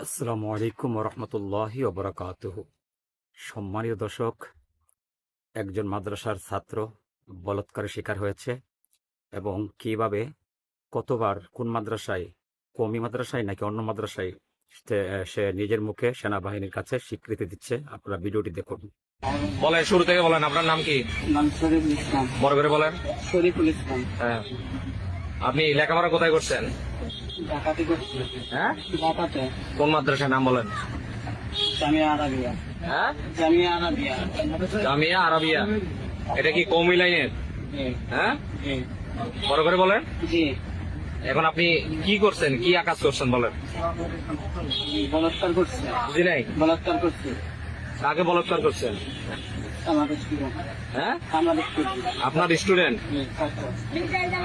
আসসালামু আলাইকুম রহমতুল্লাহি ওবরাকাতুহু। সম্মানীয় দর্শক, একজন মাদ্রাসার ছাত্র বলাৎকারের শিকার হয়েছে এবং কিভাবে কতবার কোন মাদ্রাসায়, কওমি মাদ্রাসায় নাকি অন্য মাদ্রাসায় সে নিজের মুখে সেনাবাহিনীর কাছে স্বীকৃতি দিচ্ছে। আপনারা ভিডিওটি দেখুন। বলেন, শুরু থেকে বলেন, আপনার নাম কি? নাম শরীফুল ইসলাম। বড় করে বলেন। শরীফুল ইসলাম। হ্যাঁ, আপনি লেখাপড়া কোথায় করছেন? ঢাকাতে করছি। হ্যাঁ, ঢাকাতে। কোন মাদ্রাসার নাম বলেন? জামিয়া আরাবিয়া। হ্যাঁ, জামিয়া আরাবিয়া। জামিয়া আরাবিয়া। এটা কি কওমি লাইনের? জি, হ্যাঁ, জি, বড় করে বলেন। জি। এখন আপনি কি করছেন, কি আকাজ করছেন বলেন? বলাৎকার করছে। বুঝি নাই। বলাৎকার করছে। কাকে বলাৎকার করছেন? আমাদের স্টুডেন্ট। হ্যাঁ, আমাদের স্টুডেন্ট। আপনার স্টুডেন্ট। জি, ছাত্র।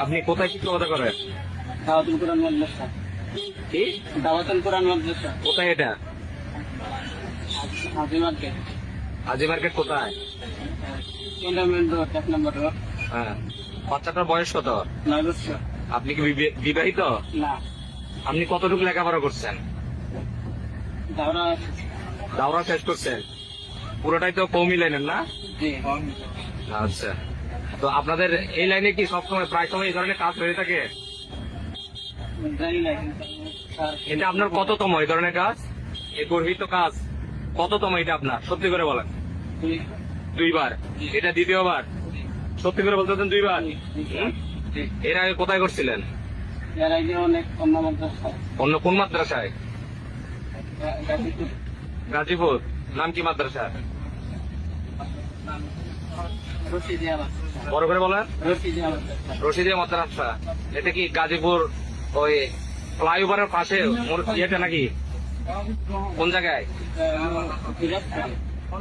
আপনি কোথায় শিক্ষকতা করেন? দাওয়াতুল কোরআন মাদ্রাসা। কি? দাওয়াতুল কোরআন মাদ্রাসা। কোথায় এটা? হাজি মার্কেট। আজি মার্কেট কোথায়? ক্যান্টনমেন্ট রোড, 1 নম্বর রোড। হ্যাঁ, বাচ্চাটার বয়স কত? 9 বছর। আপনি কি বিবাহিত? না, আপনি কতটুকু লেখাপড়া করছেন? দাওরা। দাওরা শেষ করছেন? পুরোটাই তো কওমি লাইনের না? জি। আচ্ছা, তো আপনাদের এই লাইনে কি সবসময় প্রায় সময় এই ধরনের কাজ হয়ে থাকে? জানি না কিন্তু স্যার। এটা আপনার কততম এই ধরনের কাজ? এই গর্হিত কাজ কততম এটা আপনার? সত্যি করে বলেন। দুইবার? এটা দ্বিতীয়বার? সত্যি করে বলতে দেন, দুইবার? হুম? এর আগে কোথায় করছিলেন? এর আগে অনেক অন্য মাদ্রাসা। অন্য কোন মাদ্রাসায়? গাজীপুর। গাজীপুর। নাম কি মাদ্রাসা? রশিদিয়া মাদ্রাসা। বড় করে বলেন। রশিদিয়া মাদ্রাসা। রশিদিয়া মাদ্রাসা। এটা কি গাজীপুর ওই ফ্লাইওভারের পাশে ইয়েটা নাকি? কোন জায়গায়? দিরাসরাম।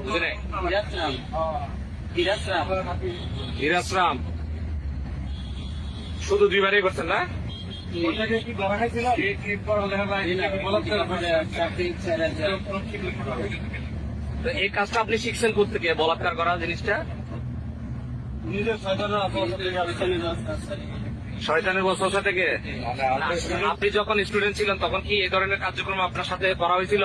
বুঝি নাই। দিরাসরাম। দিরাসরাম। হিরাসরাম। শুধু দুইবারই করছেন না? তো এই কাজটা আপনি শিখছেন কোথেকে, বলাৎকার করা জিনিসটা? শয়তানের ওয়াসওয়াসা থেকে? আপনি যখন স্টুডেন্ট ছিলেন তখন কি এই ধরনের কার্যক্রম আপনার সাথে করা হয়েছিল?